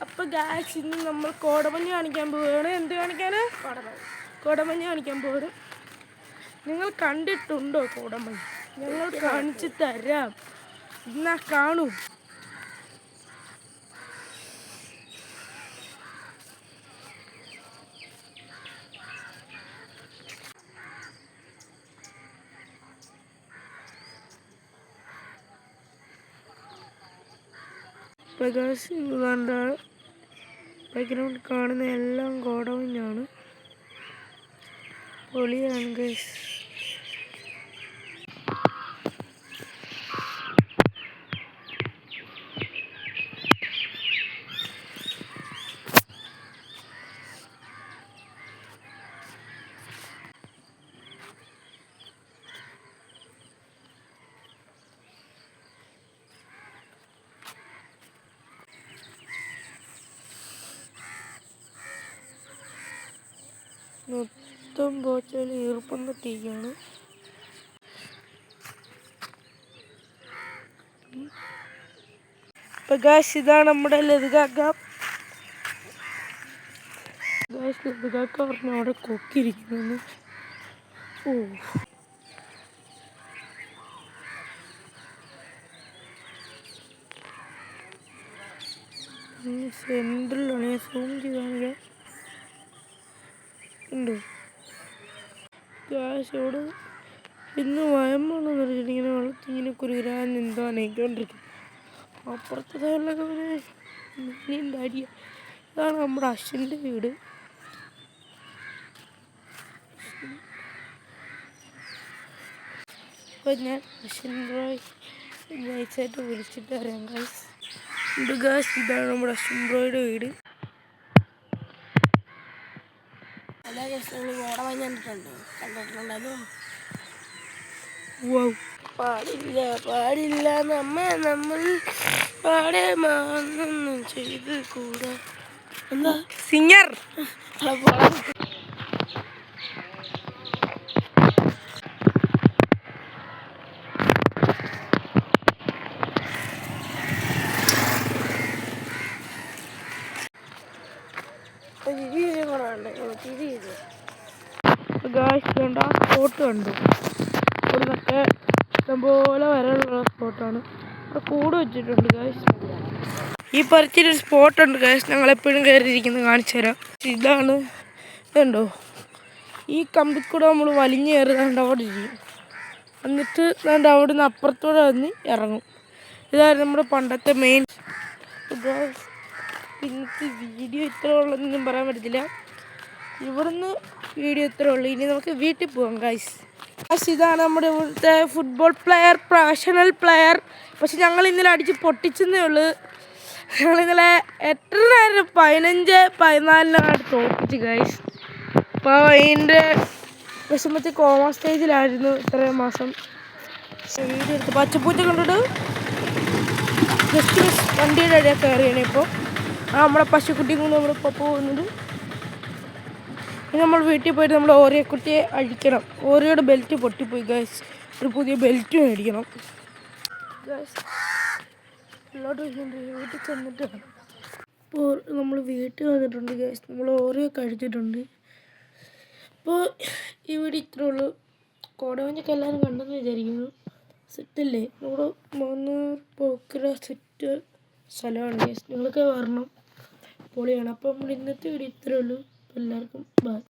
അപ്പോൾ ഗായ്സ് ഇന്ന് നമ്മൾ കോടമഞ്ഞ് കാണിക്കാൻ പോവുകയാണ്. എന്ത് കാണിക്കാൻ? കോടമഞ്ഞ് കാണിക്കാൻ പോവുകയാണ്. നിങ്ങൾ കണ്ടിട്ടുണ്ടോ കോടമഞ്ഞ്? ഞങ്ങൾ കാണിച്ചു തരാം. എന്നാ കാണൂ. പ്രകാശ് കണ്ട ബാക്ക്ഗ്രൗണ്ട് കാണുന്ന എല്ലാം കോടമഞ്ഞാണ്. പൊളിയാണ് ഗൈസ്. മൊത്തം പോച്ചാൽ ഈർപ്പം തട്ടിയിരിക്കുകയാണ്. ഗായ്സ് ഇതാണ് നമ്മുടെ ലതികാക്ക. ഗായ്സ് ലതികാക്ക പറഞ്ഞു അവിടെ കൊക്കിരിക്കുന്നു. ഓ സെൻട്രലാണ്. ഞാൻ സൂം ചെയ്താണെങ്കിൽ ഉണ്ട്. ഗായ്സ് ഇവിടെ ഇന്ന് വയമ്പെന്ന് പറഞ്ഞിട്ട് ഇങ്ങനെ വെള്ളത്തിങ്ങനെ കുരുകുരാൻ എന്തോ നയിക്കൊണ്ടിരിക്കും. അപ്പുറത്തെ സൈഡിലൊക്കെ മീനിൻ്റെ അരിയ. ഇതാണ് നമ്മുടെ അശ്വിൻ്റെ വീട്. അപ്പോൾ ഞാൻ അശ്വിൻ ബ്രോയ് നൈസായിട്ട് വിളിച്ചിട്ട് വരാം ഗായ്സ്. ഗായ്സ് ഇതാണ് നമ്മുടെ അശ്വിൻ ബ്രോയുടെ വീട്. പാടില്ല നമ്മൾ പാടെ മാനൊന്നും ചെയ്ത് കൂടാ. എന്താ സിംഗർ? സ്പോട്ട് കണ്ടു. ഇവിടുന്നൊക്കെ ഇഷ്ടംപോലെ വരാനുള്ള സ്പോട്ടാണ്. അവിടെ കൂട് വെച്ചിട്ടുണ്ട് ഗായ്സ്. ഈ പറിച്ചൊരു സ്പോട്ടുണ്ട് ഗായ്സ്. ഞങ്ങളെപ്പോഴും കയറിയിരിക്കുന്നത് കാണിച്ചു തരാം. ഇതാണ്. ഇതുണ്ടോ? ഈ കമ്പിക്കൂടെ നമ്മൾ വലിഞ്ഞ് കയറുന്നുണ്ട് അവിടെ ഇരിക്കും. എന്നിട്ട് അവിടെ നിന്ന് അപ്പുറത്തൂടെ വന്ന് ഇറങ്ങും. ഇതായിരുന്നു നമ്മുടെ പണ്ടത്തെ മെയിൻ. ഇന്നത്തെ വീഡിയോ ഇത്ര ഉള്ളതൊന്നും പറയാൻ പറ്റത്തില്ല. ഇവിടുന്ന് വീഡിയോ ഇത്ര ഉള്ളു. ഇനി നമുക്ക് വീട്ടിൽ പോകാം ഗൈസ്. ഇതാണ് നമ്മുടെ ഇവിടുത്തെ ഫുട്ബോൾ പ്ലെയർ, പ്രൊഫഷണൽ പ്ലെയർ. പക്ഷെ ഞങ്ങൾ ഇന്നലെ അടിച്ച് പൊട്ടിച്ചെന്നേ ഉള്ളൂ. ഞങ്ങളിന്നലെ 15-14 തോപ്പിച്ച് ഗൈസ്. അപ്പോൾ അതിൻ്റെ വിഷമത്തിൽ കോമ സ്റ്റേജിലായിരുന്നു ഇത്രയും മാസം. വീഡിയോ എടുത്ത് പച്ചപ്പൂച്ച കണ്ടിട്ട് ജസ്റ്റ് വണ്ടിയുടെ അടിയൊക്കെ കയറിയാണ്. ഇപ്പോൾ നമ്മുടെ പശുക്കുട്ടിയും കൊണ്ട് നമ്മളിപ്പോൾ പോകുന്നുണ്ട്. ഇനി നമ്മൾ വീട്ടിൽ പോയിട്ട് നമ്മൾ ഓറിയക്കുട്ടിയെ അഴിക്കണം. ഓറിയോയുടെ ബെൽറ്റ് പൊട്ടിപ്പോയി ഗൈസ്. ഒരു പുതിയ ബെൽറ്റ് മേടിക്കണം ഗൈസ്. വീട്ടിൽ ചെന്നിട്ട് ഇപ്പോൾ നമ്മൾ വീട്ടിൽ വന്നിട്ടുണ്ട് ഗൈസ്. നമ്മൾ ഓറിയോ കഴിച്ചിട്ടുണ്ട്. അപ്പോൾ ഈ വീഡിയോ ഇത്രേ ഉള്ളൂ. കോടമഞ്ഞൊക്കെ എല്ലാവരും കണ്ടെന്ന് വിചാരിക്കുന്നു. സെറ്റല്ലേ? നമ്മുടെ മൂന്നാർ പോക്കര സെറ്റ് സ്ഥലമാണ് ഗൈസ്. നിങ്ങളൊക്കെ വരണം. പൊളിയാണ്. അപ്പോൾ നമ്മൾ ഇന്നത്തെ വീഡിയോ ഇത്രേ ഉള്ളൂ. എല്ലാവർക്കും ബൈ.